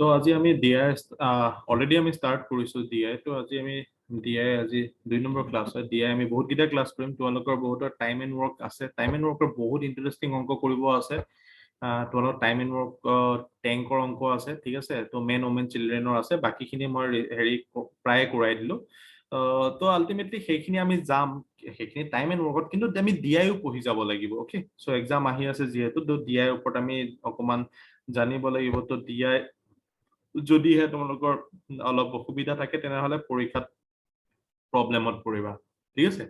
তো আজি আমি ডিআই অলৰেডি আমি ষ্টাৰ্ট কৰিছো ডিআই তো আজি আমি ডিআই আজি 2 নম্বৰ ক্লাছ হয় ডিআই আমি বহুত কিটা ক্লাছ কৰিম তোমালোকৰ বহুতৰ টাইম এণ্ড ৱৰ্ক আছে টাইম এণ্ড ৱৰ্কৰ বহুত ইন্টাৰেষ্টিং অংক কৰিব আছে তোমালোকৰ টাইম এণ্ড ৱৰ্ক টেংকৰ অংক আছে ঠিক আছে তো মেন ওমেন চিলড্ৰেনৰ আছে বাকিখিনি মই হেৰি প্ৰায় কৰাই দিলো তো আলটিমেটলি সেইখিনি আমি যাম সেইখিনি টাইম এণ্ড ৱৰ্কত কিন্তু আমি ডিআইও পঢ়ি যাব লাগিব ওকে সো এক্সাম আহি আছে যিহেতু তো ডিআইৰ ওপৰত আমি অকমান জানিব লাগিব তো ডিআই যদিহে তোমালোকৰ অলপ অসুবিধা থাকে তেনেহলে পৰীক্ষাত প্ৰবলেমত পৰিবা ঠিক আছে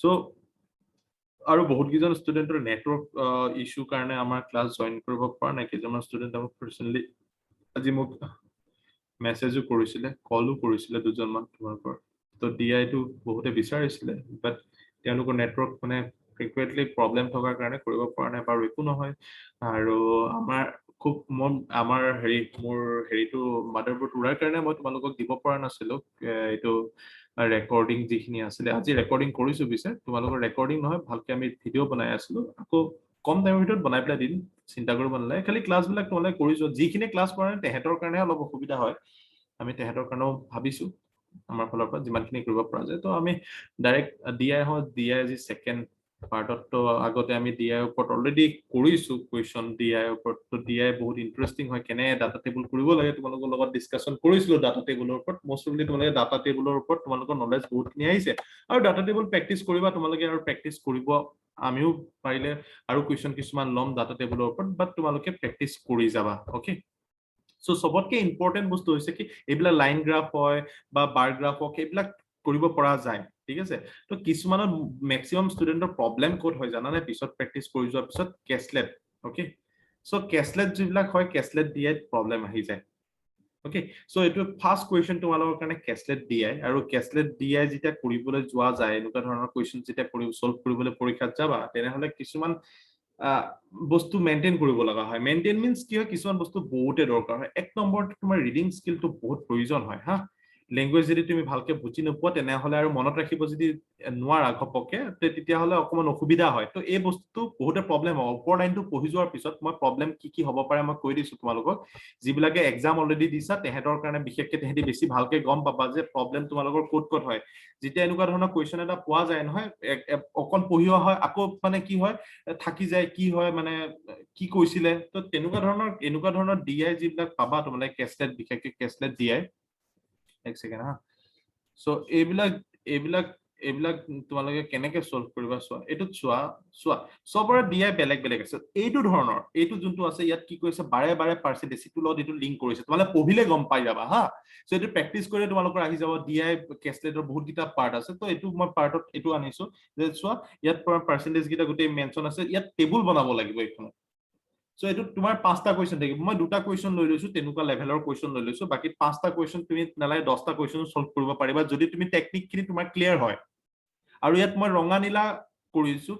সো আৰু বহুত কিজন ষ্টুডেন্টৰ নেটৱৰ্ক ইস্যু কাৰণে আমাৰ ক্লাছ জয়েন কৰিব পৰা নাই কিজন ষ্টুডেন্ট আমাক পাৰ্সোনালি আজি মোক মেছেজও কৰিছিলে কলও কৰিছিলে দুজনমান তোমালোকৰ তো ডিআই টো বহুতে বিচাৰিছিলে বাট তেওঁলোকৰ নেটৱৰ্ক মানে ফ্ৰিকুৱেন্টলি প্ৰবলেম থকাৰ কাৰণে কৰিব পৰা নাই বাৰু একো নহয় আৰু আমাৰ খুব আমাৰ মোৰ হেৰিটো মাদাৰবোৰ্ড উৰাৰ কাৰণে মই তোমালোকক দিব পৰা নাছিলো এইটো ৰেকৰ্ডিং যিখিনি আছিলে আজি ৰেকৰ্ডিং কৰিছো বিছে তোমালোকৰ ৰেকৰ্ডিং নহয় ভালকে আমি ভিডিঅ' বনাই আছিলো আকৌ কম টাইমৰ ভিতৰত বনাই পেলাই দিম চিন্তা কৰিব নালাগে খালি ক্লাছবিলাক তোমালোকে কৰিছো যিখিনি ক্লাছ কৰা নাই তেহেতৰ কাৰণে অলপ অসুবিধা হয় আমি তেহেতৰ কাৰণেও ভাবিছো আমাৰ ফালৰ পৰা যিমানখিনি কৰিব পৰা যায় তো আমি ডাইৰেক্ট ডিআই আজি সেকেন্ড পাৰ্টত তো আগতে আমি ডিআই ওপৰত অলৰেডি কৰিছো কোৱেশ্চন ডিআই ওপৰত তো ডিআই বহুত ইন্টাৰেষ্টিং হয় কেনে ডাটা টেবুল কৰিব লাগে তোমালোকৰ লগত ডিসকাশন কৰিছিলো ডাটা টেবুলৰ ওপৰত মোষ্টলি তোমালোকে ডাটা টেবুলৰ ওপৰত তোমালোকৰ নলেজ বহুতখিনি আহিছে আৰু ডাটা টেবুল প্ৰেক্টিস কৰিবা তোমালোকে আৰু প্ৰেক্টিস কৰিব আমিও পাৰিলে আৰু কোৱেশ্চন কিছুমান লম ডাটা টেবুলৰ ওপৰত বাট তোমালোকে প্ৰেক্টিস কৰি যাবা ওকে সো সবতকে ইম্পৰ্টেন্ট বস্তু হৈছে কি এইবিলাক লাইন গ্ৰাফ হয় বা বাৰ গ্ৰাফ হয় এইবিলাক কৰিব পৰা যায় ঠিক আছে তো কিছুমানৰ ম্যাক্সিমাম ষ্টুডেন্টৰ প্ৰবলেম কোড হয় জানানে পিছত প্ৰেক্টিস কৰি যোৱাৰ পিছত কেছলেট ওকে সো কেছলেট যিবিলাক হয় কেছলেট ডিআই প্ৰবলেম আহি যায় ওকে সো এটো ফাৰ্স্ট কোৱেশ্চন তোমালোকৰ কাৰণে কেছলেট ডিআই আৰু কেছলেট ডিআই যেতিয়া কৰিবলৈ যোৱা যায় এনেকুৱা ধৰণৰ কোৱেশ্চন যেতিয়া সলভ কৰিবলৈ পৰীক্ষাত যাবা তেনেহলে কিছুমান বস্তু মেইনটেইন কৰিব লগা হয় মেইনটেইন মিন্স কি হয় কিছুমান বস্তু বহুতে দৰকাৰ হয় এক নম্বৰতে তোমাৰ ৰিডিং স্কিলটো বহুত প্ৰয়োজন হয় হা ল্যাঙ্গুৱেজ যদি তুমি ভালকে বুজি নোপোৱা তেনেহলে আৰু মনত ৰাখিব যদি নোৱাৰা ঘপকে তেতিয়া হলে অকমান অসুবিধা হয় তো এই বস্তুটো বহুতে প্ৰবলেম হয় ওপৰ লাইনটো পঢ়ি যোৱাৰ পিছত মই প্ৰবলেম কি হ'ব পাৰে মই কৈ দিছো তোমালোকক যিবিলাকে এক্সাম অলৰেডি দিছা তেহেতৰ কাৰণে বিশেষকৈ তেহেতি বেছি ভালকে গম পাবা যে প্ৰবলেম তোমালোকৰ ক'ত হয় যেতিয়া এনেকুৱা ধৰণৰ কোৱেশ্চন এটা পোৱা যায় নহয় অকন পঢ়িও হয় আকৌ মানে কি হয় থাকি যায় কি হয় মানে কি কৈছিলে তো এনেকুৱা ধৰণৰ ডিআই যিবিলাক পাবা তোমালোকে কেছলেট বিশেষকৈ কেছলেট ডিআই এক সেকেন্ড হা সো এইবিলাক তোমালোকে কেনেকে সলভ কৰিবা চোৱা এটুত চোৱা সবৰে ডিআই বেলেগ বেলেগ আছে এইটো ধৰণৰ এইটো যোনটো আছে ইয়াত কি কৈছে বাৰে বাৰে পাৰ্সেন্টেজ টো লগত এইটো লিংক কৰিছে তোমালোকে পঢ়িলে গম পাই যাবা হা সো এইটো প্ৰেক্টিস কৰি তোমালোকৰ আহি যাব ডিআই কেছলেটৰ বহুত কিটা পাৰ্ট আছে তো এইটো মই পাৰ্টত এইটো আনিছো যে চোৱা ইয়াত পাৰ্সেন্টেজ কিটা গোটেই মেনশন আছে ইয়াত টেবুল বনাব লাগিব এইখন সো এটো তোমাৰ পাঁচটা কোৱেশ্চন থাকিব মই দুটা কোৱেশ্চন লৈ লৈছো তেনেকুৱা লেভেলৰ কোৱেশ্চন লৈ লৈছো বাকি পাঁচটা কোৱেশ্চন তুমি নালাগে 10টা কোৱেশ্চন সলভ কৰিব পাৰিবা যদি তুমি টেকনিকখিনি তোমাৰ ক্লিয়াৰ হয় আৰু ইয়াত মই ৰঙা নীলা কৰিছো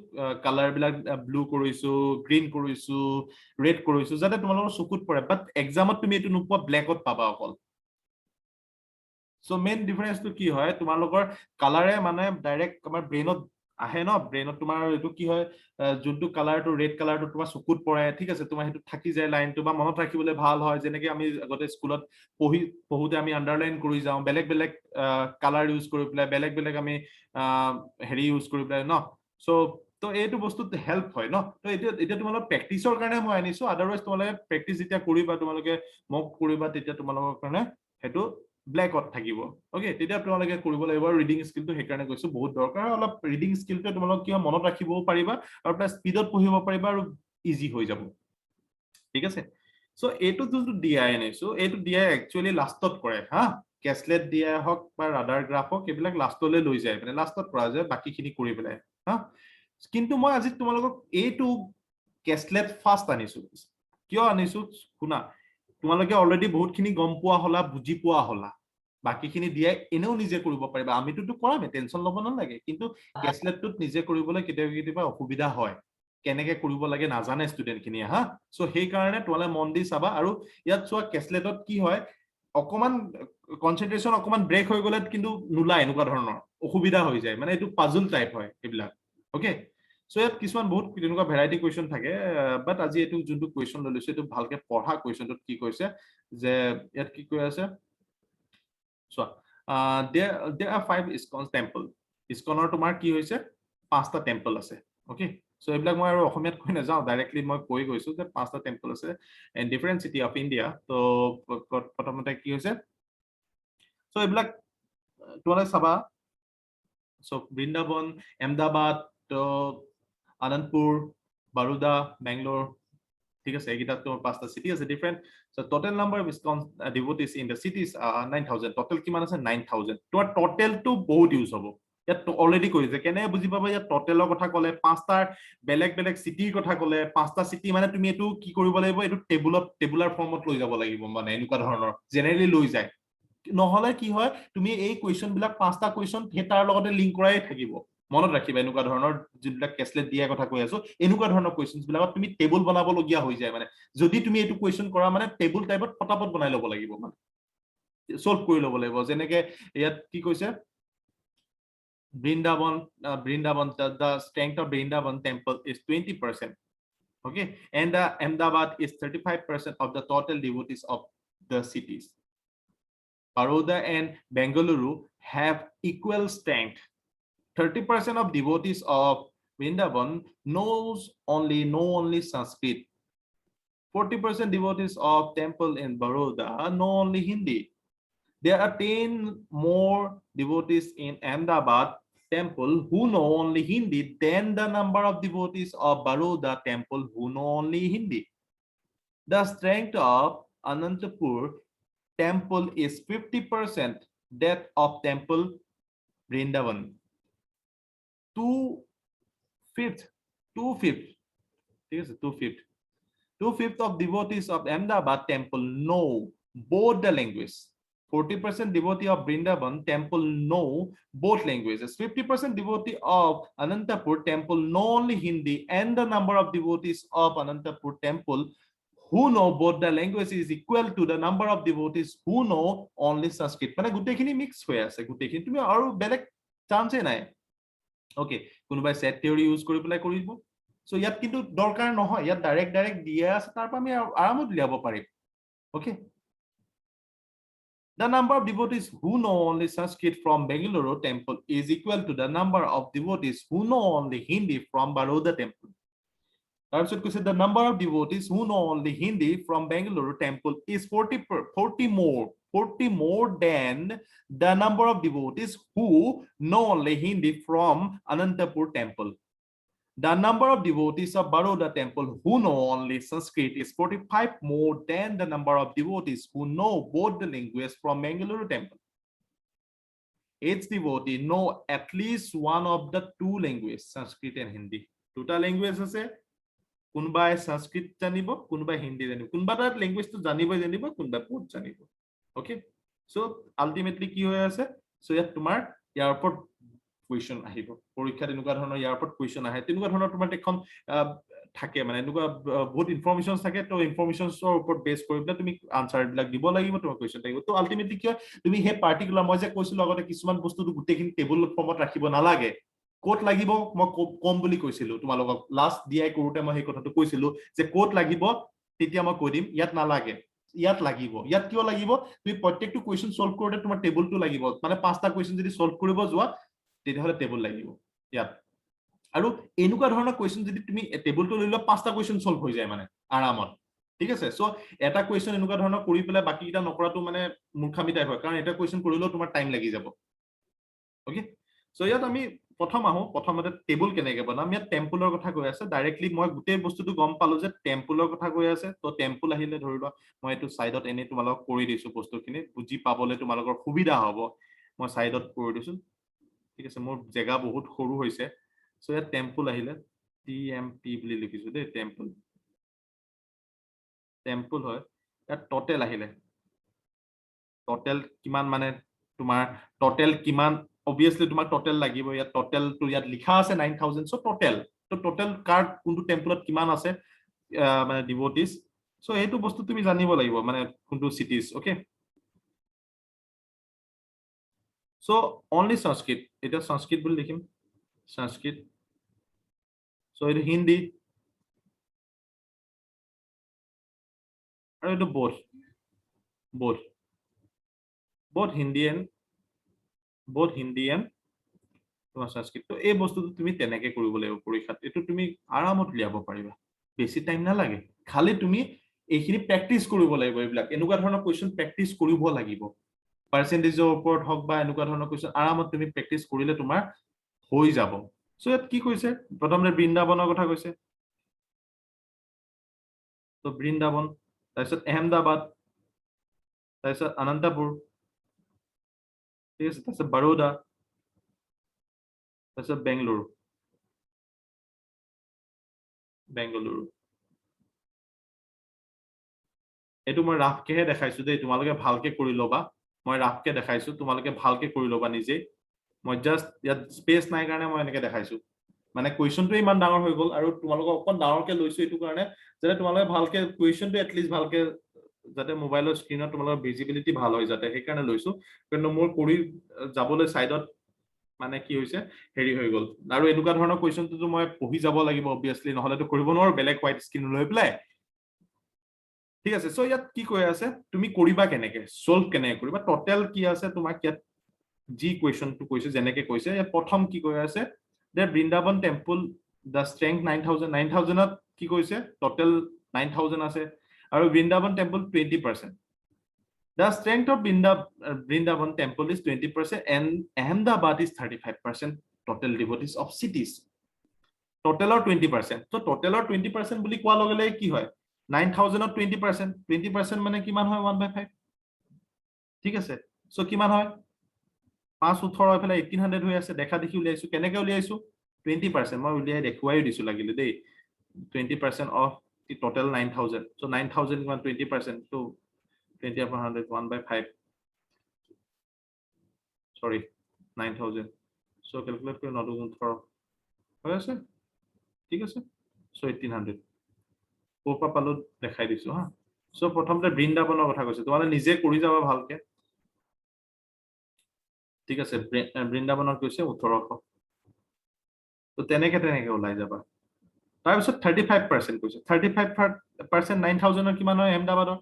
কালাৰ বিলাক ব্লু কৰিছো গ্ৰীন কৰিছো ৰেড কৰিছো যাতে তোমালোকৰ চকুত পৰে বাট এক্সামত তুমি এটো নোপোৱা ব্ল্যাকত পাবা অকল সো মেইন ডিফাৰেন্সটো কি হয় তোমালোকৰ কালাৰে মানে ডাইৰেক্ট আমাৰ ব্ৰেইনত আহে ন ব্ৰেইনত তোমাৰ এটো কি হয় যোনটো কালাৰটো ৰেড কালাৰটো তোমাৰ চকুত পৰে ঠিক আছে তোমাৰ হেতু থাকি যায় লাইনটো বা মনত ৰাখিবলৈ ভাল হয় যেনেকৈ আমি আগতে স্কুলত পঢ়োতে আমি আন্ডাৰলাইন কৰি যাওঁ বেলেগ বেলেগ কালাৰ ইউজ কৰি পেলাই বেলেগ আমি হেৰি ইউজ কৰি পেলাই ন সো তো এইটো বস্তুত হেল্প হয় ন তো এতিয়া তোমালোকৰ প্ৰেক্টিসৰ কাৰণে মই আনিছো আদাৰৱাইজ তোমালোকে প্ৰেক্টিস যেতিয়া কৰিবা তোমালোকে মক কৰিবা তেতিয়া তোমালোকৰ কাৰণে হেতু ব্ল্যাকত থাকিব ওকে তেতিয়া তোমালোকে কৰিব লাগিব ৰিডিং স্কিলটো হেকাৰণে কৈছো বহুত দৰকাৰ অলপ ৰিডিং স্কিলটো তোমালোক কি মনত ৰাখিবও পাৰিবা আৰু প্লাস স্পিডত পঢ়িব পাৰিবা আৰু ইজি হৈ যাব ঠিক আছে সো এইটো যোনটো ডিআই আনিছো এইটো ডিআই একচুয়ালি লাষ্টত কৰে হা কেছলেট ডিআই হক বা ৰাডাৰ গ্ৰাফ হক এইবিলাক লাষ্টলৈ লৈ যায় মানে লাষ্টত কৰা যায় বাকিখিনি কৰি পেলাই হা কিন্তু মই আজি তোমালোকক এইটো কেছলেট ফাৰ্স্ট আনিছো কিয় আনিছো শুনা তোমালোকে অলৰেডি বহুতখিনি গম পোৱা হলা বুজি পোৱা হলা বাকিখিনি ডিআই এনেও নিজে কৰিব পাৰিবা আমিতো কৰামে টেনচন ল'ব নালাগে কিন্তু কেছলেটটোত নিজে কৰিবলৈ কেতিয়াবা অসুবিধা হয় কেনেকে কৰিব লাগে নাজানে ষ্টুডেন্ট খিনি হা সো সেই কাৰণে তোমালে মন দি চাবা আৰু ইয়াত চোৱা কেছলেটত কি হয় অকমান কনসেন্ট্ৰেশন অকমান ব্ৰেক হৈ গলে কিন্তু নুলা এনেকুৱা ধৰণৰ অসুবিধা হৈ যায় মানে এটো পাজল টাইপ হয় এইবিলাক ওকে সো ইয়াত কিছুমান বহুত তেনেকুৱা ভেৰাইটি কুৱেশ্যন থাকে বাট আজি এইটো যোনটো কুৱেশ্যন লৈ লৈছো এইটো ভালকে পঢ়া কুৱেশ্যনটোত কি কৈছে যে ইয়াত কি কৈ আছে চোৱা there are 5 ISKCON temple ISKCONৰ তোমাৰ কি হৈছে 5টা টেম্পল আছে ওকে সো এইবিলাক মই আৰু অসমীয়াত কৈ নাযাওঁ ডাইৰেক্টলি মই কৈ গৈছো যে 5টা টেম্পল আছে and different city of India তো প্ৰথমতে কি হৈছে সো এইবিলাক তোমালোকে চাবা সো বৃন্দাবন আহমেদাবাদ তো আনন্দপুৰ বাৰোদা বেংগলোৰ ঠিক আছে এইকেইটা তোমাৰ 5টা চিটি আছে different so total number of ISKCON devotees in the cities 9000 total কিমান আছে 9000 তোমাৰ টোটালটো বহুত ইউজ হ'ব ইয়াত অলৰেডি কৈছে কেনে বুজি পাবা ইয়াত টোটালৰ কথা ক'লে 5টাৰ বেলেগ বেলেগ চিটিৰ কথা ক'লে 5টা চিটি মানে তুমি এটো কি কৰিব লাগিব এটো টেবুলাৰ ফৰ্মত লৈ যাব লাগিব মানে এনেকুৱা ধৰণৰ জেনেৰেলি লৈ যায় নহলে কি হয় তুমি এই কুৱেশ্যন বিলাক 5টা কুৱেশ্যন হেটাৰ লগতে লিংক কৰাই থাকিব মনত ৰাখিবা এনেকুৱা ধৰণৰ যিবিলাক কেছলেট দিয়া কথা কৈ আছো এনেকুৱা ধৰণৰ কুৱেশ্যনছ বিলাকত তুমি টেবুল বনাব লগিয়া হৈ যায় মানে যদি তুমি এইটো কুৱেশ্যন কৰা মানে টেবুল টাইপত ফটাফট বনাই ল'ব লাগিব মানে সলভ কৰি ল'ব লাগিব যেনেকে ইয়াত কি কৈছে Vrindavan, the strength of Vrindavan temple is 20%. Okay, and Ahmedabad is 35% of the total devotees of the cities. Baroda and Bengaluru have equal strength. 30% of devotees of Vrindavan know only Sanskrit. 40% devotees of temple in Baroda know only Hindi. There are 10 more devotees in Ahmedabad temple who know only Hindi than the number of devotees of Baroda temple who know only Hindi. The strength of Anantapur temple is 50% that of temple Vrindavan. Two-fifth of devotees of Ahmedabad temple know both the language. 40% devotee of Vrindavan temple know both languages. 50% devotee of Anantapur temple know only Hindi, and the number of devotees of Anantapur temple who know both the languages is equal to the number of devotees who know only Sanskrit. মানে গুটেখিনি mix হৈ আছে গুটেখিনি তুমি আৰু বেলেগ চান্সে নাই okay কোনোবাই set theory use কৰি পেলাই কৰিব সো ইয়াত কিন্তু দৰকাৰ নহয় ইয়াত ডাইৰেক্ট দিয়া আছে তাৰ পৰা আমি আৰামত উলিয়াব পাৰিম okay The number of devotees who know only Sanskrit from Bengaluru temple is equal to the number of devotees who know only Hindi from Baroda temple. The number of devotees who know only Hindi from Bengaluru temple is 40 more than the number of devotees who know only Hindi from Anantapur temple. The number of devotees of Baroda temple who know only Sanskrit is 45 more than the number of devotees who know both the languages from Bengaluru temple. Each devotee know at least one of the two languages, Sanskrit and Hindi. Two languages ase kunbai Sanskrit janibo, kunbai Hindi janibo. Kunba that language to janibo, kunba both janibo. Okay, so ultimately ki hoy ase so yat tumar airport question আহিব পৰীক্ষাত এনেকুৱা ধৰণৰ ইয়াৰ ওপৰত question আহে তেনেকুৱা ধৰণৰ তোমাৰ এখন থাকে মানে এনেকুৱা বহুত ইনফৰমেশনছ থাকে তো ইনফৰমেশনছৰ ওপৰত বেছ কৰি পেলাই তুমি আনসাৰ বিলাক দিব লাগিব তোমাৰ কুৱেশ্যন থাকিব তো আলটিমেটলি কি তুমি হে পাৰ্টিকুলাৰ মই যে কৈছিলো আগতে কিছুমান বস্তুটো গুটেখিনি টেবুল ফৰ্মত ৰাখিব নালাগে কোড লাগিব মই কম বুলি কৈছিলো তোমালোকক লাষ্ট ডিআই কৰোতে মই এই কথাটো কৈছিলো যে কোড লাগিব তেতিয়া মই কৈ দিম ইয়াত নালাগে ইয়াত লাগিব ইয়াত কিয় লাগিব তুমি প্ৰত্যেকটো কুৱেশ্যন সলভ কৰোতে তোমাৰ টেবুলটো লাগিব মানে 5টা কুৱেশ্যন যদি সলভ কৰিব যোৱা তেতিয়াহলে টেবুল লাগিব ইয়াত আৰু এনেকুৱা ধৰণৰ কুৱেশ্যন যদি তুমি টেবুলটো লৈ লোৱা 5টা কুৱেশ্যন সলভ হৈ যায় মানে আৰামত ঠিক আছে সো এটা কুৱেশ্যন এনেকুৱা ধৰণৰ কৰি পেলাই বাকিটা নকৰাটো মানে মূৰ্খামি টাইপ হয় কাৰণ এটা কুৱেশ্যন কৰিলেও তোমাৰ টাইম লাগি যাব ওকে সো ইয়াত আমি প্ৰথমতে টেবুল কেনেকৈ বনাম ইয়াত টেম্পলৰ কথা কৈ আছে ডাইৰেক্টলি মই গোটেই বস্তুটো গম পালো যে টেম্পলৰ কথা কৈ আছে তো টেম্পল আহিলে ধৰি লোৱা মই এইটো সাইডত এনে তোমালোকক কৰি দিছো বস্তুখিনি বুজি পাবলৈ তোমালোকৰ সুবিধা হ'ব মই সাইডত কৰি দিছো ঠিক আছে মোৰ জায়গা বহুত সৰু হৈছে সো ইয়াত টেম্পল আহিলে টিএমপি বুলি লিখিছো দে টেম্পল হয় ইয়াত টোটাল আহিলে টোটাল কিমান মানে তোমাৰ টোটাল কিমান obviously তোমাৰ টোটাল লাগিব ইয়াত টোটাল তো ইয়াত লিখা আছে 9000 সো টোটাল কাৰ্ড কোনটো টেম্পলত কিমান আছে মানে ডিভোটিস সো এইটো বস্তু তুমি জানিব লাগিব মানে কোনটো সিটিজ ওকে সো অনলি সংস্কৃত এটা সংস্কৃত বুলি লিখিম সংস্কৃত সো এটা হিন্দি আৰু এটা both both Hindi and তোমাৰ সংস্কৃত তো এই বস্তুটো তুমি তেনেকে কৰিব লাগিব পৰীক্ষাত এটো তুমি আৰামত লিয়াব পাৰিবা বেছি টাইম নালাগে খালি তুমি এইখিনি প্ৰেক্টিস কৰিব লাগিব এইবিলাক এনেকুৱা ধৰণৰ কোৱেশ্চন প্ৰেক্টিস কৰিব লাগিব পাৰ্চেন্টেজৰ ওপৰত হক বা এনেকুৱা ধৰণৰ কোৱেশ্চন আৰামত তুমি প্ৰেক্টিস কৰিলে তোমাৰ হৈ যাব সো ইয়াত কি কৈছে প্ৰথমতে বৃন্দাবনৰ কথা কৈছে তো বৃন্দাবন তাৰপিছত আহমেদাবাদ তাৰপিছত অনন্তপুৰ ঠিক আছে তাৰপিছত বৰোদা তাৰপিছত বেংগলুৰু এইটো মই ৰাফকেহে দেখাইছো দেই তোমালোকে ভালকে কৰি লবা মই ৰাফকে দেখাইছো তোমালোকে ভালকে কৰি লবা নিজে মই জাস্ট ইয়াত স্পেচ নাই কাৰণে মই এনেকে দেখাইছো মানে কুৱেশ্যনটো ইমান ডাঙৰ হৈ গল আৰু তোমালোকক অকন ডাঙৰকে লৈছো এইটো কাৰণে যাতে তোমালোকে ভালকে কুৱেশ্যনটো এটলিষ্ট ভালকে যাতে মোবাইলৰ স্ক্ৰিনত তোমালোকৰ ভিজিবিলিটি ভাল হৈ যাতে সেইকাৰণে লৈছো কিন্তু মোৰ কৰি যাবলৈ সাইডত মানে কি হৈছে হেৰি হৈ গল আৰু এনেকুৱা ধৰণৰ কুৱেশ্যনটো মই পঢ়ি যাব লাগিব অবভিয়াসলি নহলে তো কৰিব নোৱাৰো বেলেগ হোৱাইট স্ক্ৰিন লৈ পেলাই ঠিক আছে সো ইয়াত কি কৈ আছে তুমি কৰিবা কেনেকে সলভ কেনেকে কৰিবা টোটাল কি আছে তোমাক ইয়াত জি কুৱেশ্যনটো কৈছে যেনেকে কৈছে ইয়াত প্ৰথম কি কৈ আছে যে বৃন্দাবন টেম্পল দা ষ্ট্ৰেংথ 9000 ত কি কৈছে টোটাল 9000 আছে আৰু Vrindavan temple 20% the strength of Vrindavan temple is 20% and Ahmedabad is 35% total devotees of cities total or 20% so total or 20% বুলি কোৱা লগে লগে কি হয় 9000 of 20% মানে কিমান হয় 1/5 ঠিক আছে সো কিমান হয় 518 এফালে 1800 হৈ আছে দেখা দেখি উলিয়াইছো কেনেকে উলিয়াইছো 20% মই উলিয়াই দেখুৱাই দিছো লাগিলে দেই 20% of the total 9000 so 9000 কিমান 20% so 20 upon 100 1/5 sorry 9000 so calculate কৰি 9018 হৈ আছে ঠিক আছে so 1800 কোপা পালো দেখাই দিছো হা সো প্ৰথমতে বৃন্দাবনৰ কথা কৈছে তোমালে নিজে কৰি যাবা ভালকে ঠিক আছে বৃন্দাবনৰ কৈছে 1800 তো তেনেকে ওলাই যাবা তাৰপিছত 35% কৈছে 35% 9000 ৰ কিমান হয় আহমেদাবাদৰ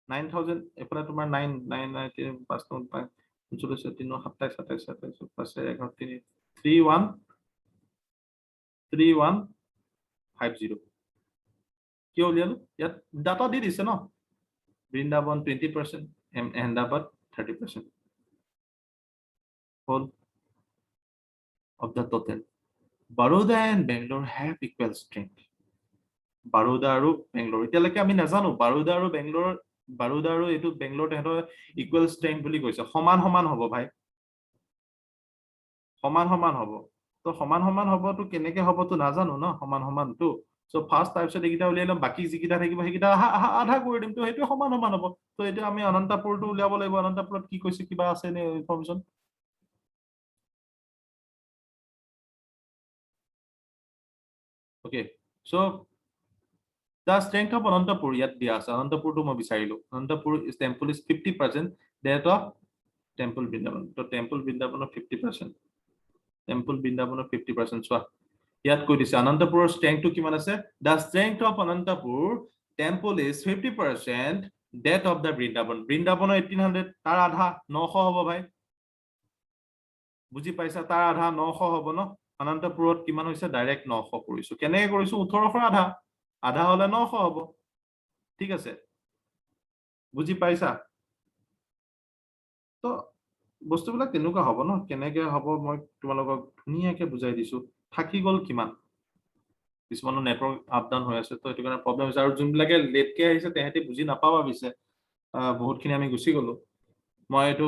9000 এফালে তোমাৰ 3150 কি উলিয়ালো ইয়াত ডাটা দি দিছে ন Vrindavan 20% Ahmedabad 30% whole of the total Baroda and Bangalore have equal strength Baroda আৰু Bangalore এতিয়ালৈকে আমি নাজানো Baroda আৰু এইটো Bangalore তেহেতৰ ইকুৱেল ষ্ট্ৰেংথ বুলি কৈছে সমান সমান হ'ব ভাই সমান সমান হ'ব তো সমান সমান হ'ব তো কেনেকে হ'ব তো নাজানো ন সমান সমান তো সো ফাৰ্স্ট তাৰপিছত এইকেইটা উলিয়াই লম বাকি যিকেইটা থাকিব সেইকেইটা আধা কৰি দিম তো সেইটো সমান সমান হ'ব তো এতিয়া আমি অনন্তপুৰটো উলিয়াব লাগিব অনন্তপুৰত কি কৈছে কিবা আছে নে information okay so the strength of Anantapur yat dia ase Anantapur to mo bicharilu Anantapur is temple is 50% that of temple Vrindavan to temple Vrindavan 50% temple Vrindavan 50% so yat koi dise Anantapur strength to kiman ase the strength of Anantapur temple is 50% that of the Vrindavan 1800 tar adha 900 hobo bhai বুজি পাইছা tar adha 900 hobo no Anantapurot কিমান হৈছে direct 900 কৰিছো কেনেকে কৰিছো 1800 আধা আধা হলে 900 হ'ব ঠিক আছে বুজি পাইছা তো বস্তুবিলাক কেনেকুৱা হ'ব ন কেনেকে হ'ব মই তোমালোকক ধুনিয়াকে বুজাই দিছো থাকি গল কিমান কিছুমানৰ নেটৱৰ্ক আপ ডাউন হৈ আছে তো এটো কাৰণে প্ৰবলেম হৈছে আৰু যোনবিলাকে লেটকে আহিছে তেহেতি বুজি নাপাবা বিছে বহুতখিনি আমি গুছি গলো মই এটো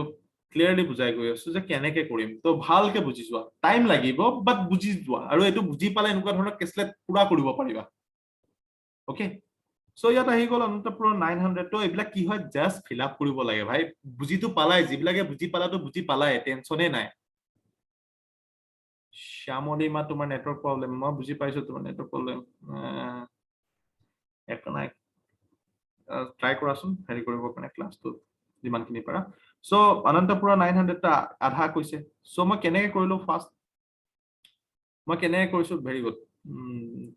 ক্লিয়াৰলি বুজাই গৈ আছো যে কেনেকে কৰিম তো ভালকে বুজি যোৱা টাইম লাগিব বাট বুজি যোৱা আৰু এটো বুজি পালে এনেকুৱা ধৰণৰ কেছলেট পুৰা কৰিব পাৰিবা ওকে সো ইয়াত আহি গল অনন্তপুৰ 900 তো এইবিলাক কি হয় জাস্ট ফিল আপ কৰিব লাগে ভাই বুজিটো পালাই যিবিলাকে বুজি পালাটো বুজি পালাই টেনচনে নাই শ্যামলী মা তোমাৰ নেটৱৰ্ক প্ৰবলেম মই বুজি পাইছো তোমাৰ নেটৱৰ্ক প্ৰবলেম একো নাই ট্ৰাই কৰাচোন হেৰি কৰিব কাৰণে ক্লাছটো যিমানখিনি পাৰা সো অনন্তপুৰ 900 টা আধা কৈছে সো মই কেনেকে কৰিলো ফাৰ্স্ট মই কেনেকৈ কৰিছো ভেৰি গুড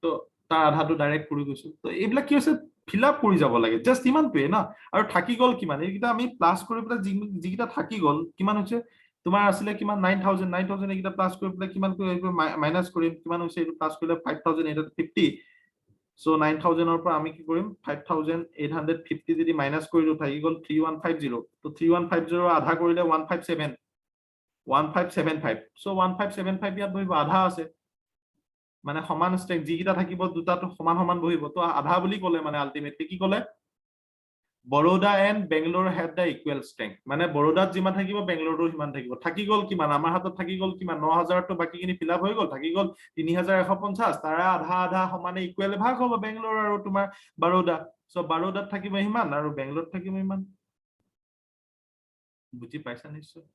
তো তাৰ আধাটো ডাইৰেক্ট কৰি গৈছো তো এইবিলাক কি হৈছে ফিল আপ কৰি যাব লাগে জাষ্ট ইমানটোৱে না আৰু থাকি গ'ল কিমান এইকেইটা আমি প্লাছ কৰি পেলাই যিকেইটা থাকি গ'ল কিমান হৈছে তোমাৰ আছিলে কিমান 9000 এইকেইটা প্লাছ কৰি পেলাই কিমান মাইনাছ কৰিম কিমান হৈছে এইটো প্লাছ কৰিলে 5850 সো 9000 পৰা আমি কি কৰিম 5850 যদি মাইনাছ কৰিলো থাকি গ'ল 3150 তো 3150 আধা কৰিলে 157 1575 সো 1575 ইয়াত বহিব আধা আছে মানে সমান ষ্ট্ৰেংথ যিকেইটা থাকিব দুটাটো সমান সমান বহিব তো আধা বুলি ক'লে মানে আলটিমেটলি কি ক'লে Baroda and Bangalore have the equal strength মানে বৰোডাত যিমান থাকিব বেংগলোৰো সিমান থাকিব থাকি গ'ল কিমান আমাৰ হাতত থাকি গ'ল কিমান 9000টো বাকীখিনি ফিল আপ হৈ গ'ল থাকি গ'ল 3150 তাৰে আধা আধা সমানে ইকুৱেল ভাগ হ'ব বেংগলোৰ আৰু তোমাৰ বৰোডা সো বৰোডাত থাকিব সিমান আৰু বেংগলোৰত থাকিব ইমান বুজি পাইছা নিশ্চয়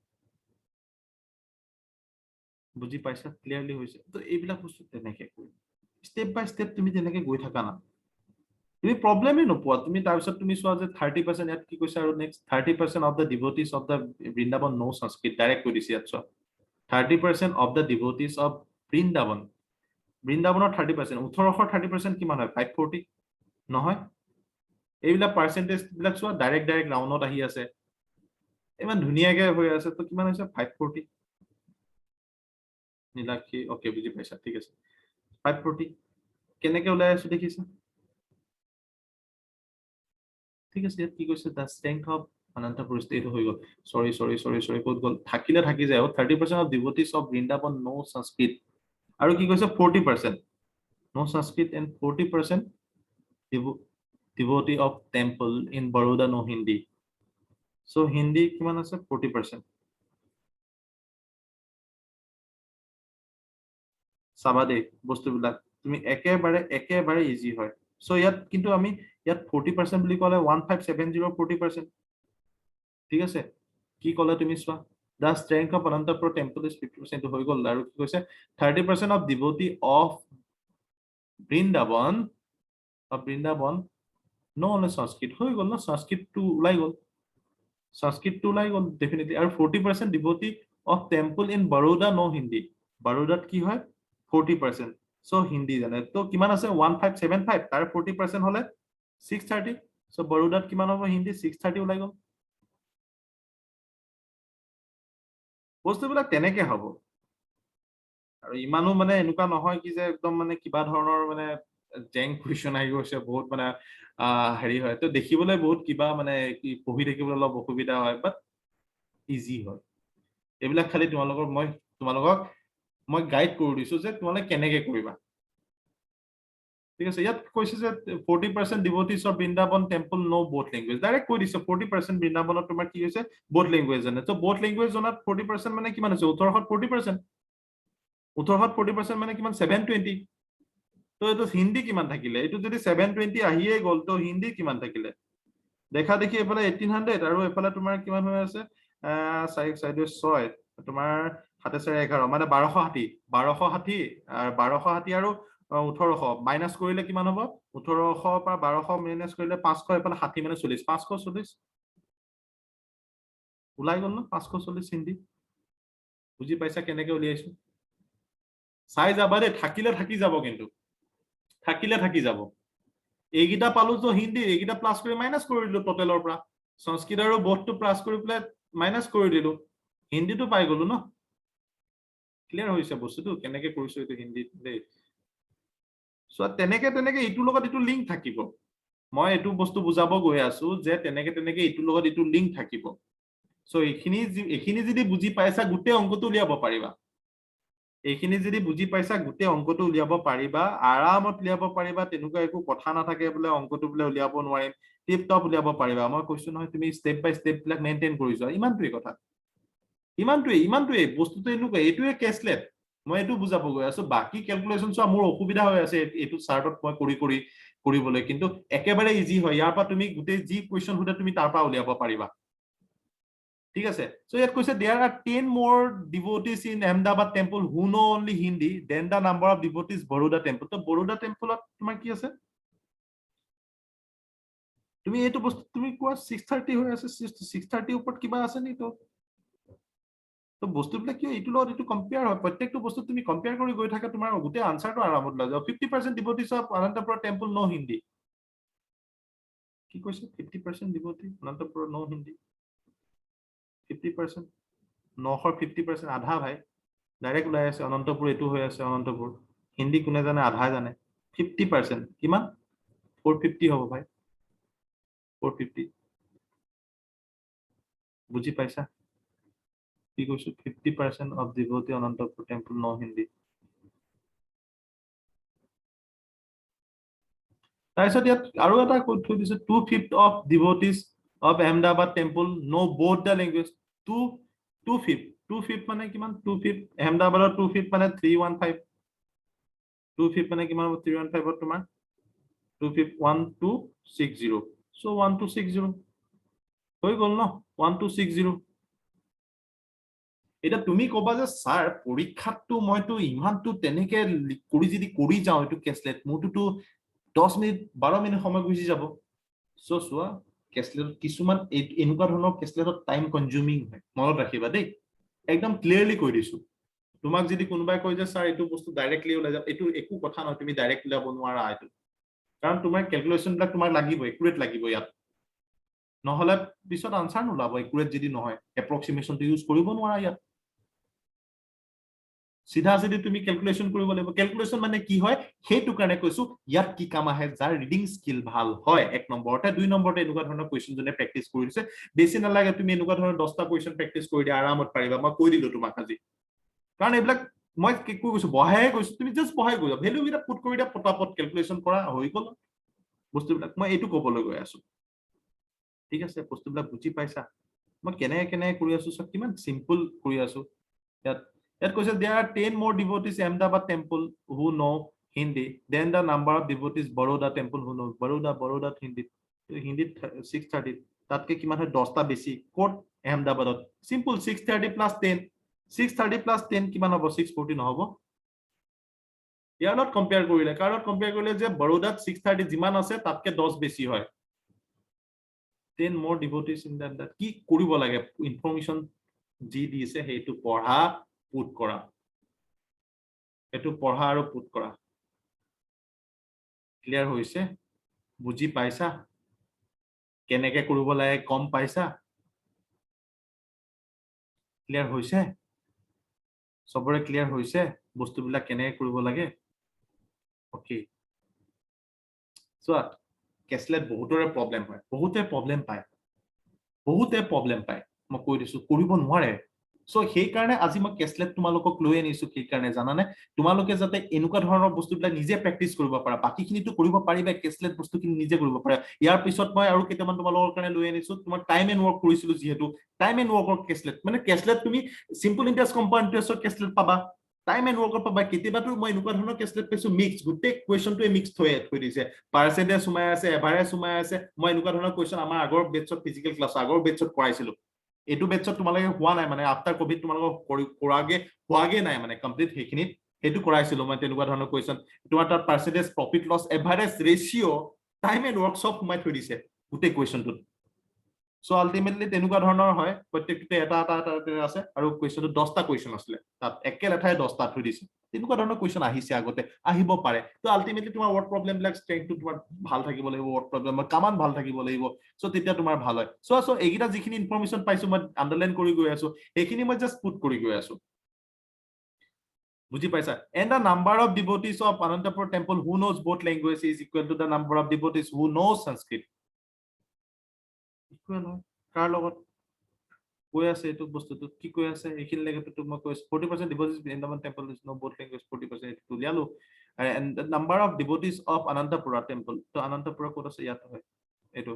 বুজি পাইছা ক্লিয়াৰলি হৈছে তো এইবিলাক বস্তু তেনেকে কৰিম স্টেপ বাই স্টেপ তুমি তেনেকে গৈ থাকা না তুমি প্ৰব্লেমে নোপোৱা তুমি তাৰপিছত তুমি চোৱা যে 30% ইয়াত কি কৈছে আৰু next 30% of the devotees of the Vrindavan know Sanskrit direct কৈ দিছে ইয়াত চোৱা 30% of the devotees of Vrindavan বৃন্দাবনৰ 30% 1830% কিমান হয় 540 নহয় এইবিলাক পাৰ্চেন্টেজ বিলাক চোৱা ডাইৰেক্ট ৰাউণ্ডত আহি আছে ইমান ধুনীয়াকে হৈ আছে তো কিমান হৈছে 540 নীলাক্ষী ওকে বুজি পাইছা ঠিক আছে 540 কেনেকে ওলাই আছে দেখিছা ঠিক আছে ইয়াত কি কৈছে দ্য ষ্ট্ৰেংথ অফ অনন্তপুৰ এইটো হৈ গ'ল সৰি ক'ত গ'ল থাকিলে থাকি যায় 30% of devotees of Vrindavan know সংস্কৃত আৰু কি কৈছে 40% নো সংস্কৃত and 40% devotee of temple in Baroda no Hindi so Hindi কিমান আছে 40% চাবা দেই বস্তুবিলাক তুমি একেবাৰে ইজি হয় সো ইয়াত কিন্তু আমি ইয়াত 40% বুলি ক'লে 1570 40% ঠিক আছে কি ক'লে তুমি চোৱা the strength of Anantapur temple is 50% হৈ গ'ল আৰু কি কৈছে 30% of devotee of Brindaban no only Sanskrit হৈ গ'ল না সংস্কৃতটো ওলাই গ'ল সংস্কৃতটো ওলাই গ'ল ডেফিনেটলি আৰু 40% devotee of temple in Baroda no Hindi বাৰোদাত কি হয় 40% সো হিন্দী জানে তো কিমান আছে 1575 তাৰ 40% হলে 630 সো বৰোদাত কিমান হ'ব হিন্দী 630 ওলাই গ'ল বস্তুবিলাক তেনেকে হ'ব আৰু ইমানো মানে এনেকুৱা নহয় কি যে একদম মানে কিবা ধৰণৰ মানে জেং কুৱেশ্যন আহি গৈছে বহুত মানে হেৰি হয় তো দেখিবলৈ বহুত কিবা মানে কি পঢ়ি থাকিবলৈ অলপ অসুবিধা হয় বাট ইজি হয় এইবিলাক খালি তোমালোকক মই গাইড কৰি দিছো যে তোমালোকে কেনেকে কৰিবা ঠিক আছে ইয়াত কৈছে যে 40% devotees of Vrindavan temple know both language direct কৈ দিছে 40% বৃন্দাবনত তোমাৰ কি হৈছে বোথ লেংগুৱেজ জানে তো বোথ লেংগুৱেজ জনাত 40% মানে কিমান হৈছে 1840% 1840% মানে কিমান 720 তো এইটো হিন্দী কিমান থাকিলে এইটো যদি 720 আহিয়ে গ'ল তো হিন্দী কিমান থাকিলে দেখা দেখি এফালে 1800 আৰু এফালে তোমাৰ কিমান হৈ আছে 6 তোমাৰ 711 মানে 1260 আৰু 1800 মাইনাছ কৰিলে কিমান হ'ব 1800 পৰা 1200 মাইনাছ কৰিলে 500 এফালে 60 মানে 40 540 ওলাই গ'ল ন 540 হিন্দী বুজি পাইছা কেনেকে উলিয়াইছো চাই যাবা দেই থাকিলে থাকি যাব কিন্তু থাকিলে থাকি যাব এইকেইটা পালো তো হিন্দী এইকেইটা প্লাছ কৰি মাইনাছ কৰি দিলো টোটেলৰ পৰা সংস্কৃত আৰু বোধটো প্লাছ কৰি পেলাই মাইনাছ কৰি দিলো হিন্দীটো পাই গলো ন ক্লিয়াৰ হৈছে বস্তুটো কেনেকে কৰিছো এইটো হিন্দীত দেই সো তেনেকে এইটোৰ লগত এইটো লিংক থাকিব মই এইটো বস্তু বুজাব গৈ আছো যে তেনেকে এইটোৰ লগত এইটো লিংক থাকিব সো এইখিনি যদি বুজি পাইছা গোটেই অংকটো উলিয়াব পাৰিবা এইখিনি যদি বুজি পাইছা গোটেই অংকটো উলিয়াব পাৰিবা আৰামত উলিয়াব পাৰিবা তেনেকুৱা একো কথা নাথাকে বোলে অংকটো বোলে উলিয়াব নোৱাৰিম টিপ টপ উলিয়াব পাৰিবা মই কৈছো নহয় তুমি ষ্টেপ বাই ষ্টেপ বিলাক মেইনটেইন কৰি যোৱা ইমানটোৱে কথা ইমানটোৱে বস্তুটো এনেকুৱা এইটোৱে কেছলেট মই এইটো বুজাব গৈ আছো বাকি ক্যালকুলেশন চোৱা মোৰ অসুবিধা হৈ আছে এইটো চাৰ্টত মই কৰিবলৈ কিন্তু একেবাৰে ইজি হয় ইয়াৰ পৰা তুমি গোটেই যি কুৱেশ্যন সুধে তুমি তাৰ পৰা উলিয়াব পাৰিবা ঠিক আছে সো ইয়াত কৈছে there are 10 more devotees in Ahmedabad temple who know only Hindi then the number of devotees Baroda temple তো Baroda temple তোমাৰ কি আছে তুমি এইটো বস্তু তুমি কোৱা 630 হৈ আছে 630 ওপৰত কিবা আছে নি তো তো বস্তুবিলাক কি এইটো লগত এইটো কম্পেয়াৰ হয় প্ৰত্যেকটো বস্তু তুমি কম্পেয়াৰ কৰি গৈ থাকা তোমাৰ গোটেই আনসাৰটো আৰামত লৈ যাও 50% ডিভোটিছ অফ অনন্তপুৰ টেম্পল নো হিন্দী কি কৈছে 50% ডিভোটি অনন্তপুৰ নো হিন্দী 50% 950% আধা ভাই ডাইৰেক্ট ওলাই আছে অনন্তপুৰ এইটো হৈ আছে অনন্তপুৰ হিন্দী কোনে জানে আধা জানে 50% কিমান 450 হ'ব ভাই 450 বুজি পাইছা কি কৈছো 50% of devotee Anantapur temple no Hindi তাৰপিছত ইয়াত আৰু এটা কৈ থৈ দিছে 2/5 of devotees of Ahmedabad temple know both the language 2/5 মানে কিমান 2/5 Ahmedabadৰ 2/5 মানে 315 2/5 মানে কিমান 315 ত তোমাৰ 2/5 1260 so 1260 হৈ গল ন 1260 এটা তুমি কবা যে স্যার পরীক্ষাটো মইতো ইমানটো তেনেকে কৰি যদি কৰি যাও এটো কেসলেট মোৰটো 10 মিনিট 12 মিনিট সময় গুছি যাব সো সোয়া কেসলেট কিছুমান এনেকুৱা ধৰণৰ কেসলেটত টাইম কনজিউমিং হয় মনত ৰাখিবা দেই একদম ক্লিয়াৰলি কৈ দিছো তোমাক যদি কোনোবাই কয় যে স্যাৰ এটো বস্তু ডাইৰেক্টলি ওলাই যাব এটো একো কথা নহয় তুমি ডাইৰেক্ট ওলাব নোৱাৰা এটো কাৰণ তোমাৰ ক্যালকুলেশন বিলাক তোমাৰ লাগিব একুৰেট লাগিব ইয়াত নহলে পিছত আনসাৰ নোলাব একুৰেট যদি নহয় এপ্ৰক্সিমেশনটো ইউজ কৰিব নোৱাৰা ইয়াত সিধা সিধি তুমি ক্যালকুলেশন কৰিব লাগিব ক্যালকুলেশন মানে কি হয় হেতু কাৰণে কৈছো ইয়াত কি কাম আহে যাৰ ৰিডিং স্কিল ভাল হয় এক নম্বৰতে দুই নম্বৰতে এনেকুৱা ধৰণৰ কোৱেশ্চন জনে প্ৰেক্টিস কৰিছে বেছি নালাগে তুমি এনেকুৱা ধৰণৰ 10টা কোৱেশ্চন প্ৰেক্টিস কৰি দিয়া আৰামত পাৰিবা মই কৈ দিলো তোমাক আজি কাৰণ এইবিলাক মই কি কৈছো বহাই কৈছো তুমি জাস্ট বহাই গৈ ভ্যালু এটা পুট কৰি দিয়া পটাপট ক্যালকুলেশন কৰা হৈ গল বস্তুবিলাক মই এইটো ক'বলৈ গৈ আছো ঠিক আছে বস্তুবিলাক বুজি পাইছা মই কেনে কেনে কৰি আছো সব কিমান সিম্পল কৰি আছো ইয়াত কৈছে there are 10 more devotees Ahmedabad temple who know Hindi then the number of devotees Baroda temple who know Baroda Hindi হিন্দীত 630 তাতকে কিমান হয় 10টা বেছি কোড আহমেদাবাদত সিম্পল 630 plus 10 630 plus 10 কিমান হ'ব 640 নহব ইয়াৰ লগত কম্পেয়াৰ কৰিলে কাৰত কম্পেয়াৰ কৰিলে যে বৰোদাত 630 যিমান আছে তাতকে 10 বেছি হয় 10 more devotees in that কি কৰিব লাগে ইনফৰমেশন যি দিছে হেতু পঢ়া পুট কৰা এটো পঢ়া আৰু পুট কৰা ক্লিয়াৰ হৈছে বুজি পাইছা কেনেকে কৰিব লাগে কম পাইছা ক্লিয়াৰ হৈছে সবৰে ক্লিয়াৰ হৈছে বস্তুবিলাক কেনেকে কৰিব লাগে ওকে সো কেসলেট বহুতৰে প্ৰবলেম হয় বহুতে প্ৰবলেম পায় মই কৈ দিছো কৰিব নোৱাৰে সো সেই কাৰণে আজি মই কেসলেট তোমালোকক লৈ আনিছো কি কাৰণে জানানে তোমালোকে যাতে এনেকুৱা ধৰণৰ বস্তুবিলাক নিজে প্ৰেক্টিস কৰিব পাৰা বাকিখিনিটো কৰিব পাৰিবা কেসলেট বস্তুখিনি নিজে কৰিব পাৰা ইয়াৰ পিছত মই আৰু কেইটামান তোমালোকৰ কাৰণে লৈ আনিছো তোমাৰ টাইম এণ্ড ওয়াৰ্ক কৰিছিলো যেহেতু টাইম এণ্ড ওয়াৰ্কৰ কেসলেট মানে কেসলেট তুমি সিম্পল ইন্টাৰেষ্ট কম্পাউণ্ড ইন্টাৰেষ্টৰ কেসলেট পাবা টাইম এণ্ড ওয়াৰ্কৰ পাবা কেতিয়াবাটো মই এনেকুৱা ধৰণৰ কেসলেট পাইছো মিক্স গোটেই কোৱেশ্চনটোৱে মিক্স থৈ দিছে পাৰ্চেন্টেজ সুমাই আছে এভাৰেজ সুমাই আছে মই এনেকুৱা ধৰণৰ কোৱেশ্চন আমাৰ আগৰ বেটছত ফিজিক্যাল ক্লাছ আগৰ বেটছত কৰাইছিলো এটো বেটছত তোমালোকে হোৱা নাই মানে আফটাৰ কোভিড তোমালোকক হোৱাগে নাই মানে কমপ্লিট সেইখিনিত হেতু কৰাইছিলো মই তেনেকুৱা ধৰণৰ কোৱেশ্চন তোমাৰ তাত percentage profit loss average ratio time and work সব সোমাই থৈ দিছে গোটেই কোৱেশ্চনটোত সো আলটিমেটলি তেনেকুৱা ধৰণৰ হয় প্ৰত্যেকটো এটা আছে আৰু কোৱেশ্চনটো 10টা কোৱেশ্চন আছিল তাত একেল এঠাই 10টা থৈ দিছে তেনেকুৱা ধৰণৰ কোৱেশ্চন আহিছে আগতে আহিব পাৰে তো আলটিমেটলি তোমাৰ ওয়াৰ্ড প্ৰবলেম বিলাক স্ট্ৰেংথটো তোমাৰ ভাল থাকিব লাগিব ওয়াৰ্ড প্ৰবলেম কামান ভাল থাকিব লাগিব সো তেতিয়া তোমাৰ ভাল হয় সো এইগিটা যিখিনি ইনফৰমেশন পাইছো মই আন্ডাৰলাইন কৰি গৈ আছো এইখিনি মই জাস্ট পুট কৰি গৈ আছো বুজি পাইছা and the number of devotees of Anantapur temple who knows both languages is equal to the number of devotees who knows Sanskrit equal হয় কাৰ লগত কৈ আছে এটো বস্তুটো কি কৈ আছে এইখিনি লাগেটো তোমাক কৈ 40% devotees in the temple is no both language 40% এটো লিয়ালো and the number of devotees of Anantapura temple তো Anantapura ক'ত আছে ইয়াত হয় এটো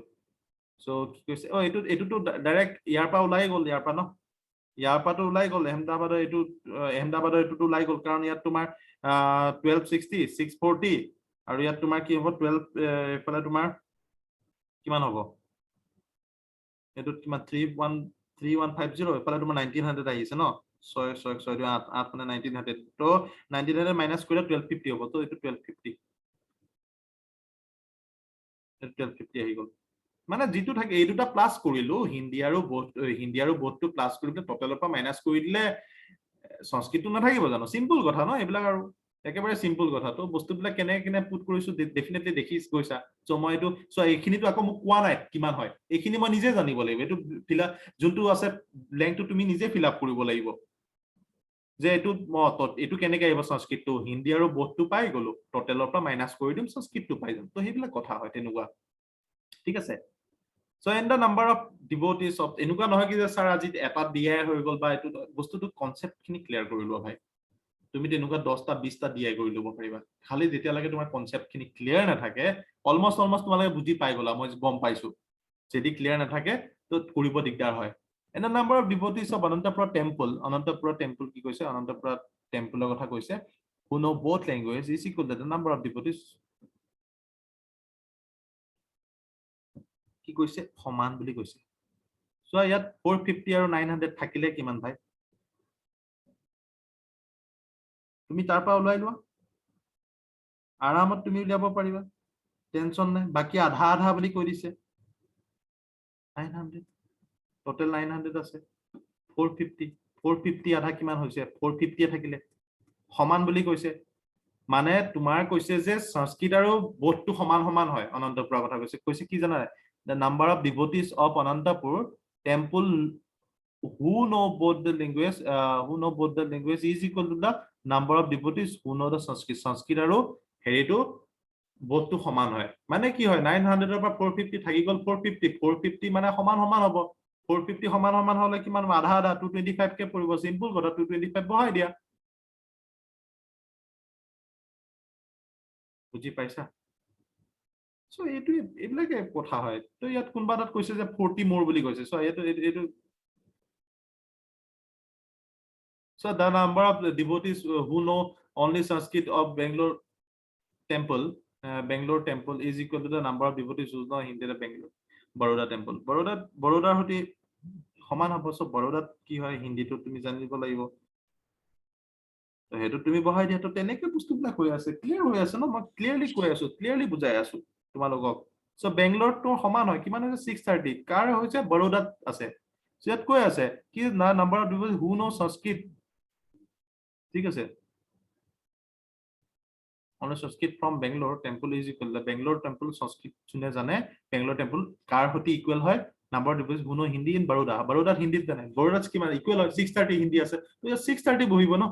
সো কি কৈছে এটোটো ডাইৰেক্ট ইয়াৰ পৰা ওলাই গল ইয়াৰ পৰা ন ইয়াৰ পাটো ওলাই গল আহমেদাবাদৰ এটোটো ওলাই গল কাৰণ ইয়াত তোমাৰ 1260 640 আৰু ইয়াত তোমাৰ কি হ'ব 12 এফালে তোমাৰ কিমান হ'ব এটো কিমান 3150 এফালে তোমাৰ 1900 আহিছে ন 6 8 মানে 1900 তো 1900 মাইনাস কৰিলে 1250 হ'ব তো এটো 1250 আহি গল মানে যেটো থাকে এই দুটা প্লাস কৰিলো হিন্দী আৰু বোধটো প্লাস কৰি পেলাই টোটালৰ পৰা মাইনাস কৰি দিলে সংস্কৃতটো নাথাকিব জানো সিম্পল কথা ন এইবিলাক আৰু একেবাৰে সিম্পল কথা তো বস্তুবিলাক কেনে পুট কৰিছো ডেফিনেটলি দেখি গৈছা সো মই এইটো সো এইখিনিটো আকৌ মোক কোৱা নাই কিমান হয় এইখিনি মই নিজে জানিব লাগিব এইটো ফিলা যোনটো আছে ব্ল্যাঙ্কটো তুমি নিজে ফিল আপ কৰিব লাগিব যে এইটো কেনেকৈ আহিব সংস্কৃতটো হিন্দী আৰু বোধটো পাই গলো টোটালৰ পৰা মাইনাস কৰি দিম সংস্কৃতটো পাই যাম তো সেইবিলাক কথা হয় তেনেকুৱা ঠিক আছে So in the number of devotees of এনেকুৱা নহয় কি যে স্যাৰ আজি এটা দিয়াই হৈ গল বা এটো বস্তুটো কনসেপ্ট খিনি ক্লিয়াৰ কৰি লোৱা ভাই তুমি তেনেকুৱা 10টা 20টা দিয়াই কৰি লব পাৰিবা খালি যেতিয়া লাগে তোমাৰ কনসেপ্ট খিনি ক্লিয়াৰ নাথাকে অলমোস্ট তোমালোকে বুজি পাই গলা মই গম পাইছো যদি ক্লিয়াৰ নাথাকে তো কৰিব দিগদাৰ হয় in the number of devotees of Anantapura temple কি কৈছে Anantapura temple কথা কৈছে who know both languages is equal to the number of devotees কি কৈছে সমান বুলি কৈছে সো ইয়াত 450 আৰু 900 থাকিলে কিমান ভাই তুমি তাৰ পৰা ওলাই লোৱা আৰামত তুমি উলিয়াব পাৰিবা টেনচন নাই বাকি আধা আধা বুলি কৈ দিছে 900 টোটাল 900 আছে 450 আধা কিমান হৈছে 450 থাকিলে সমান বুলি কৈছে মানে তোমাৰ কৈছে যে সংস্কৃত আৰু বোধটো সমান সমান হয় অনন্তপুৰৰ কথা কৈছে কি জানা the number of devotees of Anantapur temple who know both the language is equal to the number of devotees who know the Sanskrit আৰু হেৰিটো বোধটো সমান হয় মানে কি হয় 900 ৰ পৰা 450 থাকি গল 450 মানে সমান সমান হ'ব 450 সমান সমান হলে কিমান আধা আধা 225 কে পৰিব সিম্পল কথা 225 বহাই দিয়া বুজি পাইছা সো এইটো এইবিলাকে কথা হয় তো ইয়াত কোনবা তাত কৈছে যে 40 মোৰ বুলি কৈছে সো এইটো so the number of devotees who know only Sanskrit of Bangalore temple is equal to the number of devotees who know Hindi of Bangalore Baroda temple Baroda হতি সমান হ'ব সো Baroda কি হয় হিন্দীটো তুমি জানিব লাগিব তো হেতু তুমি বহাই দিয়া তো তেনেকৈ বস্তুবিলাক হৈ আছে ক্লিয়াৰ হৈ আছে ন মই ক্লিয়াৰলি কৈ আছো ক্লিয়াৰলি বুজাই আছো তোমালোকক সো বেংগলোৰ তো সমান হয় কিমান হৈছে 630 কাৰ হৈছে বৰোদাত আছে ইয়াত কৈ আছে কি না নাম্বাৰ অফ পিপল হু নো সংস্কৃত ঠিক আছে on Sanskrit from Bangalore temple is equal to Bangalore temple Sanskrit যোনে জানে বেংগলোৰ টেম্পল কাৰ হতি ইকুৱেল হয় number of people who know Hindi in বৰোদাত হিন্দীত জানে বৰোদাত কিমান ইকুৱেল হয় 630 হিন্দী আছে তো ইয়াত 630 বহিব ন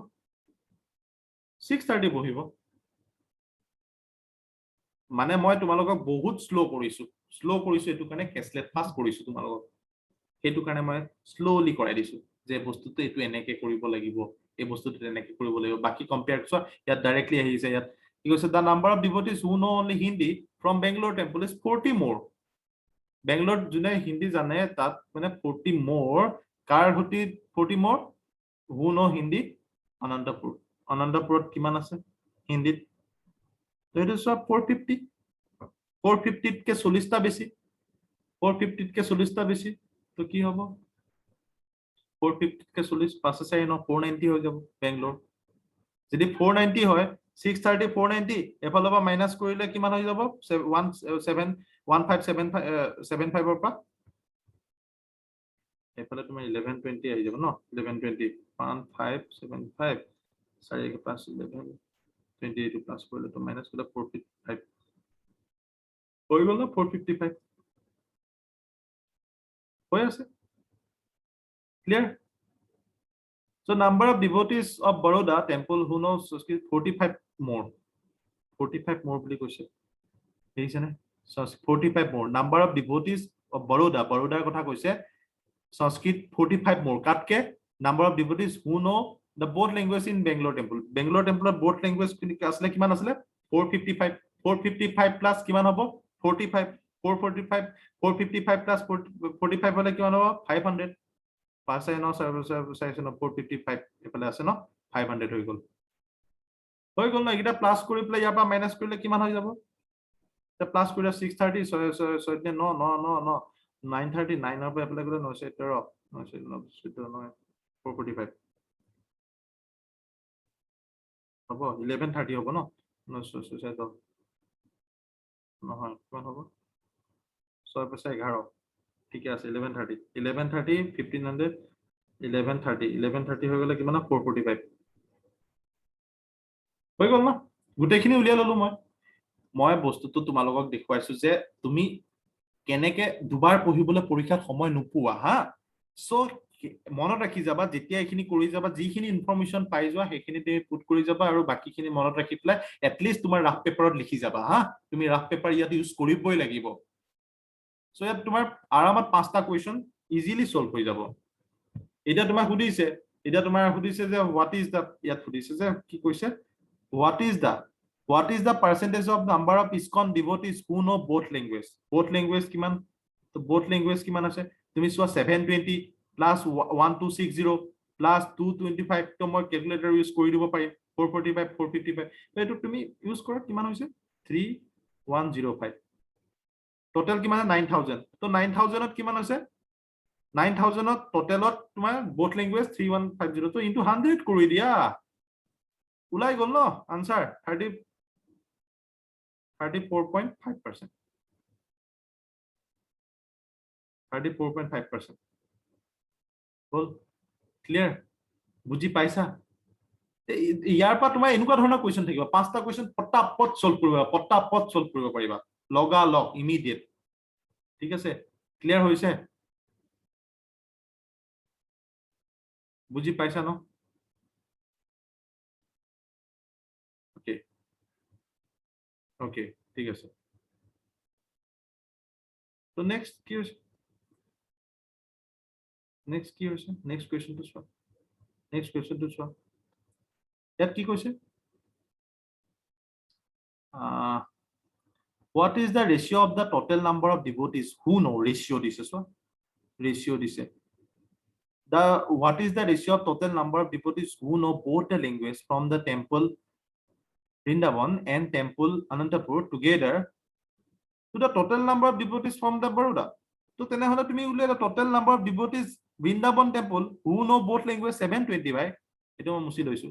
630 বহিব মানে মই তোমালোকক বহুত স্লো কৰিছো এটো কাৰণে কেছলেট ফাস্ট কৰিছো তোমালোকক হেতু কাৰণে মই স্লোলি কৰাই দিছো যে বস্তুটো এটো এনেকে কৰিব লাগিব এই বস্তুটো এনেকে কৰিব লাগিব বাকি কম্পেয়াৰ ছ ইয়াত ডাইৰেক্টলি আহিছে ইয়াত কি কৈছে the number of devotees who know only Hindi from Bangalore temple is 40 more Bangalore যোনে হিন্দী জানে তাত মানে 40 মোৰ কাৰ হতি 40 মোৰ হু নো হিন্দী অনন্তপুৰত কিমান আছে হিন্দীত তো এটো সব 450 450 কে 40টা বেশি 450 কে 40টা বেশি তো কি হ'ব 450 কে 40 পাঁচ আছে ন 490 হৈ যাব বেংগলোৰ যদি 490 হয় 630 490 এফালৰ পৰা মাইনাস কৰিলে কিমান হৈ যাব 1575 ৰ পৰা এফালে তোমাৰ 1120 আহি যাব ন 1120 1575 4 5 11 28 প্লাস কৰিলে তো মাইনাস কৰিলে 455 হৈ গল না 455 হৈ আছে clear so number of devotees of Baroda temple who knows 45 more 45 more বুলি কৈছে দেখিছেনে 45 more number of devotees of Baroda কথা কৈছে Sanskrit 45 more কাটকে number of devotees who know the both language in Bangalore temple both language আসলে কিমান আসলে 455 plus কিমান হ'ব 45 445 455 plus 45 হলে কিমান হ'ব 500 পাঁচ আছে ন 455 এফালে আছে ন 500 হৈ গল না এটা প্লাস কৰি প্লে ইয়াৰ পৰা মাইনাস কৰিলে কিমান হৈ যাব তে প্লাস কৰিলে 630 6 ন 939 ৰ পৰা এপ্লাই কৰিলে 913 917 445 হ'ব 1130 হ'ব ন 910 নহয় কিমান হ'ব 6 × 11 ঠিক আছে 1130 1130 1500 1130 হৈ গলে কিমান 445 হৈ গল ন গোটেইখিনি উলিয়াই ললো মই বস্তুটো তোমালোকক দেখুৱাইছো যে তুমি কেনেকে দুবাৰ পঢ়িবলৈ পৰীক্ষাত সময় নোপোৱা হা সো মনত ৰাখি যাবা যেতিয়া এইখিনি কৰি যাবা যিখিনি ইনফৰমেশন পাই যোৱা সেইখিনি তুমি পুট কৰি যাবা আৰু বাকিখিনি মনত ৰাখি পেলাই এটলিষ্ট তোমাৰ ৰাফ পেপাৰত লিখি যাবা হা তুমি ৰাফ পেপাৰ ইয়াত ইউজ কৰিবই লাগিব সো ইয়াত তোমাৰ আৰামত 5টা কোৱেশ্চন ইজিলি সলভ হৈ যাব এটা তোমাক সুধিছে এটা তোমাৰ সুধিছে যে হোৱাট ইজ দা ইয়াত সুধিছে যে কি কৈছে what is the percentage of number of ISKCON devotees who know both language কিমান তো both language কিমান আছে তুমি চোৱা 720 plus 1260 plus 225 তো মই ক্যালকুলেটৰ ইউজ কৰি দিব পাৰিম 445 455 তো এটো তুমি ইউজ কৰা কিমান হৈছে 3105 টোটাল কিমান 9000 তো 9000 ত কিমান আছে 9000 ত টোটালত তোমাৰ both language 3150 তো ইনটু 100 কৰি দিয়া উলাই গল ন আনসাৰ 34.5% 34.5% বল ক্লিয়াৰ বুঝি পাইছা ইয়াৰ পৰা তোমাৰ এনেকুৱা ধৰণৰ কোৱেশ্চন থাকিব 5টা কোৱেশ্চন পটাপট সলভ কৰিব পাৰিবা লগা লগ ইমিডিয়েট ঠিক আছে ক্লিয়াৰ হৈছে বুঝি পাইছা ন ওকে ওকে ঠিক আছে তো নেক্সট কি হৈছে নেক্সট কোৱেশ্চন তো চোৱা ইয়াত কি কৈছে what is the ratio of the total number of devotees who know ratio দিছে so ratio দিছে what is the ratio of total number of devotees who know both the language from the temple Vrindavan and temple Anantapur together to the total number of devotees from the Baroda তো তেনেহলে তুমি উলিয়ালা total number of devotees Vrindavan temple who know both language 720 ভাই এটা মই মুছি লৈছো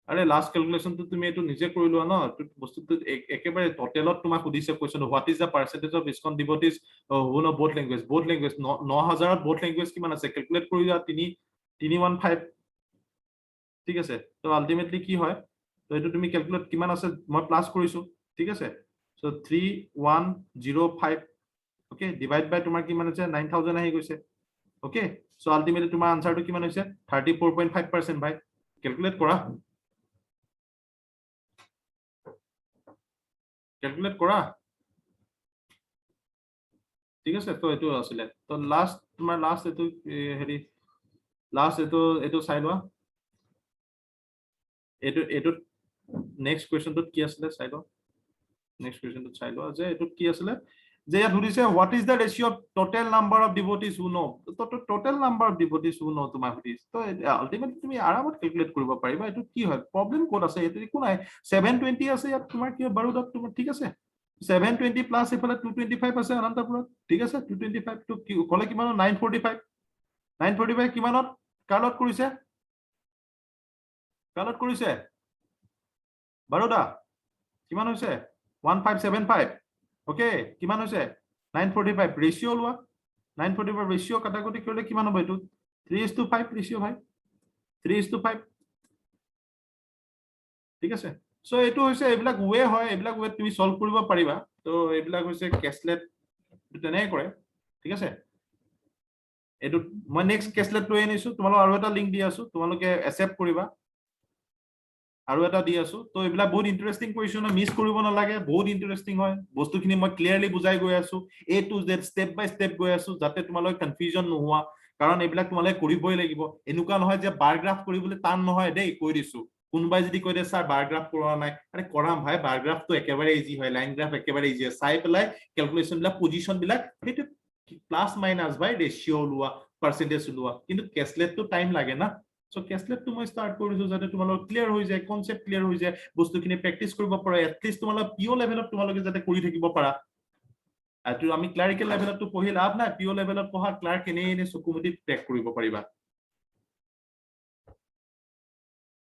আরে last calculation তো তুমি এটো নিজে কৰি লোৱা ন বস্তুটো একেবাৰে টোটালত তোমাক সুধিছে question what is the percentage of ISKCON devotees who know both language 9000 to both language কিমান আছে ক্যালকুলেট কৰি যোৱা 315 ঠিক আছে তো আলটিমেটলি কি হয় তো এটো তুমি ক্যালকুলেট কিমান আছে মই প্লাস কৰিছো ঠিক আছে সো 3105 ওকে ডিভাইড বাই তোমাৰ কিমান আছে 9000 আহি গৈছে ওকে সো আলটিমেটলি তোমাৰ আনসাৰটো কিমান হৈছে 34.5% ভাই ক্যালকুলেট কৰা ক্যালকুলেট কৰা ঠিক আছে তো এটো আছিল তো লাস্ট তোমাৰ লাস্ট এটো হেৰি লাস্ট এটো চাই লোৱা এটো নেক্সট কোৱেশ্চনটো কি আছিল চাই লোৱা নেক্সট কোৱেশ্চনটো চাই লোৱা যে এটো কি আছিল যে ইয়াত সুধিছে what is the ratio of total number of devotees who know total number of devotees who know তোমাৰ সুধিছে তো আলটিমেটলি তুমি আৰামত ক্যালকুলেট কৰিব পাৰিবা এটো কি হয় প্ৰবলেম কোড আছে এটো একো নাই 720 আছে ইয়াত তোমাৰ কি বাৰুদত তোমাৰ ঠিক আছে 720 প্লাস এফালে 225 আছে অনন্তপুৰত ঠিক আছে 225 তো কি কলে কিমান 945 কিমানত কালত কৰিছে বাৰুদা কিমান হৈছে 1575 ওকে কিমান হৈছে 945 ৰেশিও লোৱা 945 ৰেশিও কাটাকুটি কৰিলে কিমান হ'ব এটো 3:5 ৰেশিও ভাই 3:5 ঠিক আছে সো এটো হৈছে এইবিলাক ওয়ে হয় এইবিলাক ওয়ে তুমি সলভ কৰিব পাৰিবা তো এইবিলাক হৈছে ক্যাশলেট তেনে কৰে ঠিক আছে এটো মই নেক্সট ক্যাশলেট লৈ আনিছো তোমালোক আৰু এটা লিংক দি আছো তোমালোকে একচেপ্ট কৰিবা আৰু এটা দি আছো তো এইবিলাক বহুত ইন্টাৰেস্টিং কোৱেশ্চন মিস কৰিব নালাগে বহুত ইন্টাৰেস্টিং হয় বস্তুখিনি মই ক্লিয়াৰলি বুজাই গৈ আছো এ to Z step by step গৈ আছো যাতে তোমালোক কনফিউজন নোহোৱা কাৰণ এইবিলাক তোমালোকে কৰিবই লাগিব এনেকুৱা নহয় যে বাৰ গ্ৰাফ কৰিবলৈ টান নহয় দেই কৈ দিছো কোনবাই যদি কয় দে স্যাৰ বাৰ গ্ৰাফ কৰা নাই আৰে কৰাম ভাই বাৰ গ্ৰাফটো একেবাৰে ইজি হয় লাইন গ্ৰাফ একেবাৰে ইজি হয় চাই পেলাই ক্যালকুলেশন বিলাক পজিশন বিলাক হেতু প্লাস মাইনাস বাই ৰেশিও লোৱা পাৰ্সেন্টেজ লোৱা কিন্তু ক্যাশলেটটো টাইম লাগে না সো ক্যাশলেটটো মই স্টাৰ্ট কৰিছো যাতে তোমালোক ক্লিয়াৰ হৈ যায় কনসেপ্ট ক্লিয়াৰ হৈ যায় বস্তুখিনি প্ৰ্যাকটিস কৰিব পাৰা এটলিস্ট তোমালোক পিও লেভেলত তোমালোকে যাতে কৰি থাকিব পাৰা আৰু আমি ক্লাৰিকেল লেভেলত পঢ়ি লাভ নাই পিও লেভেলত পঢ়া ক্লাৰ্ক এনে চকুমুটি ট্ৰেক কৰিব পাৰিবা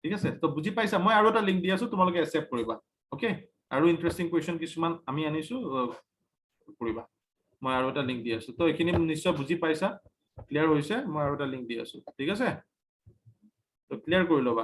ঠিক আছে তো বুজি পাইছা মই আৰু এটা লিংক দি আছো তোমালোকে একচেপ্ট কৰিবা ওকে আৰু ইন্টাৰেষ্টিং কুৱেশ্যন কিছুমান আমি আনিছো কৰিবা মই আৰু এটা লিংক দি আছো তো এইখিনি নিশ্চয় বুজি পাইছা ক্লিয়াৰ হৈছে মই আৰু এটা লিংক দি আছো ঠিক আছে তো ক্লিয়াৰ কৰি লবা